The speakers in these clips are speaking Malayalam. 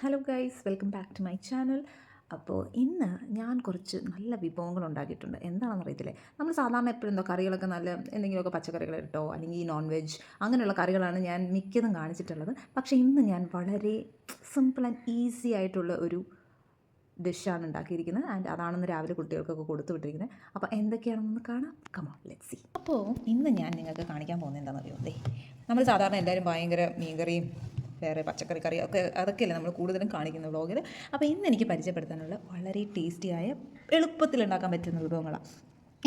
Hello guys, welcome back to my channel. അപ്പോൾ ഇന്ന് ഞാൻ കുറച്ച് നല്ല വിഭവങ്ങൾ ഉണ്ടാക്കിയിട്ടുണ്ട്. എന്താണെന്ന് അറിയത്തില്ലേ, നമ്മൾ സാധാരണ എപ്പോഴും എന്തോ കറികളൊക്കെ നല്ല എന്തെങ്കിലുമൊക്കെ പച്ചക്കറികൾ ഇട്ടോ അല്ലെങ്കിൽ നോൺ വെജ് അങ്ങനെയുള്ള കറികളാണ് ഞാൻ മിക്കതും കാണിച്ചിട്ടുള്ളത്. പക്ഷേ ഇന്ന് ഞാൻ വളരെ സിമ്പിൾ ആൻഡ് ഈസി ആയിട്ടുള്ള ഒരു ഡിഷാണ് ഉണ്ടാക്കിയിരിക്കുന്നത്. ആൻഡ് അതാണെന്ന് രാവിലെ കുട്ടികൾക്കൊക്കെ കൊടുത്തു വിട്ടിരിക്കുന്നത്. അപ്പോൾ എന്തൊക്കെയാണെന്ന് കാണാം. Come on, let's see. അപ്പോൾ ഇന്ന് ഞാൻ നിങ്ങൾക്ക് കാണിക്കാൻ പോകുന്നത് എന്താണെന്ന് അറിയോ? നമ്മൾ സാധാരണ എല്ലാവരും ഭയങ്കര മീൻകറിയും വേറെ പച്ചക്കറി കറി അതൊക്കെയല്ലേ നമ്മൾ കൂടുതലും കാണിക്കുന്ന വ്ളോഗിൽ. അപ്പോൾ ഇന്ന് എനിക്ക് പരിചയപ്പെടുത്താനുള്ള വളരെ ടേസ്റ്റിയായ എളുപ്പത്തിൽ ഉണ്ടാക്കാൻ പറ്റുന്ന വിഭവങ്ങളാണ്.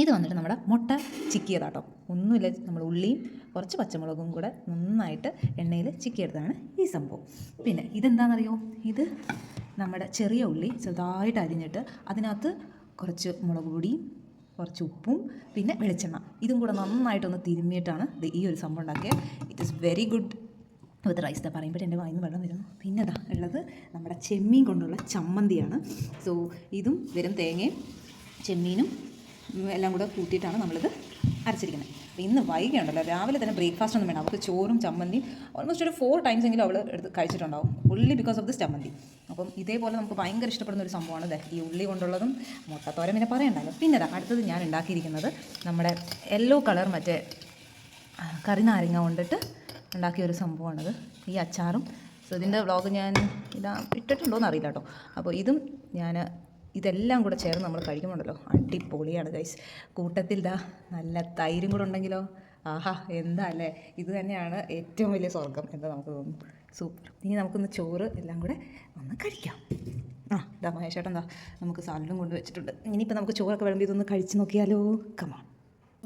ഇത് വന്നിട്ട് നമ്മുടെ മുട്ട ചിക്കിയതാട്ടോ. ഒന്നുമില്ല, നമ്മൾ ഉള്ളിയും കുറച്ച് പച്ചമുളകും കൂടെ നന്നായിട്ട് എണ്ണയിൽ ചിക്കിയെടുത്താണ് ഈ സംഭവം. പിന്നെ ഇതെന്താണെന്നറിയോ, ഇത് നമ്മുടെ ചെറിയ ഉള്ളി ചെറുതായിട്ട് അരിഞ്ഞിട്ട് അതിനകത്ത് കുറച്ച് മുളക് പൊടിയും കുറച്ച് ഉപ്പും പിന്നെ വെളിച്ചെണ്ണ ഇതും കൂടെ നന്നായിട്ടൊന്ന് തിരുമ്മിയിട്ടാണ് ഈ ഒരു സംഭവം ഉണ്ടാക്കിയത്. It is very good with rice. ഇതാ പറയുമ്പോൾ എൻ്റെ വായിൽ നിന്ന് വെള്ളം വരുന്നു. പിന്നെ ഇതാ ഉള്ളത് നമ്മുടെ ചെമ്മീൻ കൊണ്ടുള്ള ചമ്മന്തിയാണ്. സോ ഇതും വെറും തേങ്ങയും ചെമ്മീനും എല്ലാം കൂടെ കൂട്ടിയിട്ടാണ് നമ്മളിത് അരച്ചിരിക്കുന്നത്. അപ്പോൾ ഇന്ന് വൈകിയുണ്ടല്ലോ, രാവിലെ തന്നെ ബ്രേക്ക്ഫാസ്റ്റ് ഒന്നും വേണം. അവർക്ക് ചോറും ചമ്മന്തിയും ഓൾമോസ്റ്റ് ഒരു 4 ടൈംസ് എങ്കിലും അവൾ എടുത്ത് കഴിച്ചിട്ടുണ്ടാവും, ഉള്ളി ബിക്കോസ് ഓഫ് ദിസ് ചമ്മന്തി. അപ്പം ഇതേപോലെ നമുക്ക് ഭയങ്കര ഇഷ്ടപ്പെടുന്ന ഒരു സംഭവമാണ് ഈ ഉള്ളി കൊണ്ടുള്ളതും മുട്ടത്തോരൻ പിന്നെ പറയണ്ടല്ലോ. പിന്നെ അടുത്തത് ഞാൻ ഉണ്ടാക്കിയിരിക്കുന്നത് നമ്മുടെ യെല്ലോ കളർ മറ്റേ കറിനാരങ്ങ കൊണ്ടിട്ട് ഉണ്ടാക്കിയ ഒരു സംഭവമാണത്, ഈ അച്ചാറും. സോ ഇതിൻ്റെ വ്ളോഗ് ഞാൻ ഇട്ടിട്ടുണ്ടോയെന്ന് അറിയില്ല കേട്ടോ. അപ്പോൾ ഇതെല്ലാം കൂടെ ചേർന്ന് നമ്മൾ കഴിക്കുന്നുണ്ടല്ലോ, അടിപൊളിയാണ് ഗൈസ്. കൂട്ടത്തിൽ നല്ല തൈരും കൂടെ ഉണ്ടെങ്കിലോ, ആഹാ എന്താ അല്ലേ. ഇത് തന്നെയാണ് ഏറ്റവും വലിയ സ്വർഗം എന്ന് നമുക്ക് തോന്നുന്നു. സൂപ്പർ. ഇനി നമുക്കൊന്ന് ചോറ് എല്ലാം കൂടെ ഒന്ന് കഴിക്കാം. മഹേഷേട്ടൻ നമുക്ക് സാലഡും കൊണ്ട് വെച്ചിട്ടുണ്ട്. ഇനിയിപ്പോൾ നമുക്ക് ചോറൊക്കെ വിളമ്പി ഇതൊന്ന് കഴിച്ച് നോക്കിയാലോ. കമാൺ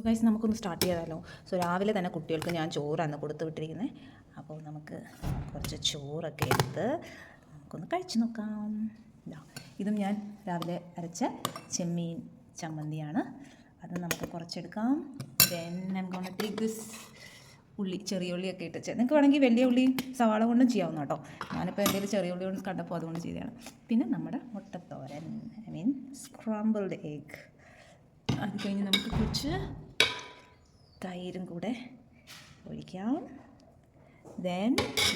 ഗൈസ്, നമുക്കൊന്ന് സ്റ്റാർട്ട് ചെയ്യാമല്ലോ. സോ രാവിലെ തന്നെ കുട്ടികൾക്ക് ഞാൻ ചോറാണ് കൊടുത്തു വിട്ടിരിക്കുന്നത്. അപ്പോൾ നമുക്ക് കുറച്ച് ചോറൊക്കെ എടുത്ത് നമുക്കൊന്ന് കഴിച്ച് നോക്കാം. ഇതും ഞാൻ രാവിലെ അരച്ച ചെമ്മീൻ ചമ്മന്തിയാണ്. അത് നമുക്ക് കുറച്ചെടുക്കാം. Then I am gonna take this ulli, ചെറിയ ഉള്ളിയൊക്കെ ഇട്ട് നിങ്ങൾക്ക് വേണമെങ്കിൽ വലിയ ഉള്ളി സവാള കൊണ്ടും ചെയ്യാവുന്ന കേട്ടോ. ഞാനിപ്പോൾ എന്തെങ്കിലും ചെറിയ ഉള്ളി കൊണ്ട് കണ്ടപ്പോൾ അതുകൊണ്ട് ചെയ്തതാണ്. പിന്നെ നമ്മുടെ മുട്ടത്തോരൻ, ഐ മീൻ സ്ക്രാമ്പിൾഡ് എഗ്. അത് കഴിഞ്ഞ് നമുക്ക് കുറച്ച് തൈരും കൂടെ ഒഴിക്കാം. Then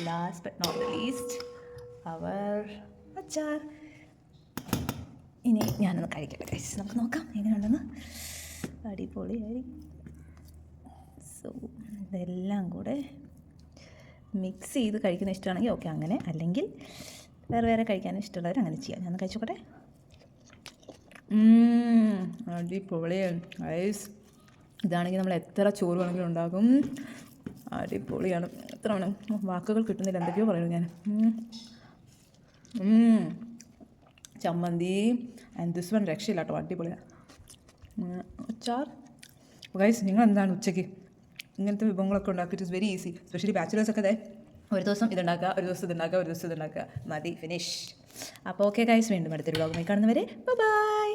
last but not least our achar. ഇനി ഞാനൊന്ന് കഴിക്കട്ടെ ഗൈസ്, നമുക്ക് നോക്കാം എങ്ങനെയുണ്ടെന്ന്. അടിപൊളിയായി. സോ ഇതെല്ലാം കൂടെ മിക്സ് ചെയ്ത് കഴിക്കുന്ന ഇഷ്ടമാണെങ്കിൽ ഓക്കെ, അങ്ങനെ. അല്ലെങ്കിൽ വേറെ വേറെ കഴിക്കാൻ ഇഷ്ടമുള്ളവർ അങ്ങനെ ചെയ്യാം. ഞാൻ കഴിച്ചോട്ടെ. അടിപൊളിയാണ് ഗൈസ്. ഇതാണെങ്കിൽ നമ്മൾ എത്ര ചോറ് വേണമെങ്കിലും ഉണ്ടാകും. അടിപൊളിയാണ്. എത്ര വേണം, വാക്കുകൾ കിട്ടുന്നില്ല, എന്തൊക്കെയോ പറയുന്നു ഞാൻ. ചമ്മന്തി ആൻഡ് ദിസ് വൺ രക്ഷയില്ല കേട്ടോ, അടിപൊളിയാണ്. അച്ചാർ. ഗൈസ്, നിങ്ങൾ എന്താണ് ഉച്ചയ്ക്ക് ഇങ്ങനത്തെ വിഭവങ്ങളൊക്കെ ഉണ്ടാക്കിയിട്ട് ഇറ്റ്സ് വെരി ഈസി. സ്പെഷ്യലി ബാച്ചിലേഴ്സൊക്കെ ഒരു ദിവസം ഇതുണ്ടാക്കുക, ഒരു ദിവസം ഇതുണ്ടാക്കുക, ഒരു ദിവസം ഇതുണ്ടാക്കുക, മതി, ഫിനിഷ്. അപ്പോൾ ഓക്കെ ഗൈസ്, വീണ്ടും അടുത്തൊരു വ്ളോഗുമായി കാണുന്നവരെ ബൈ.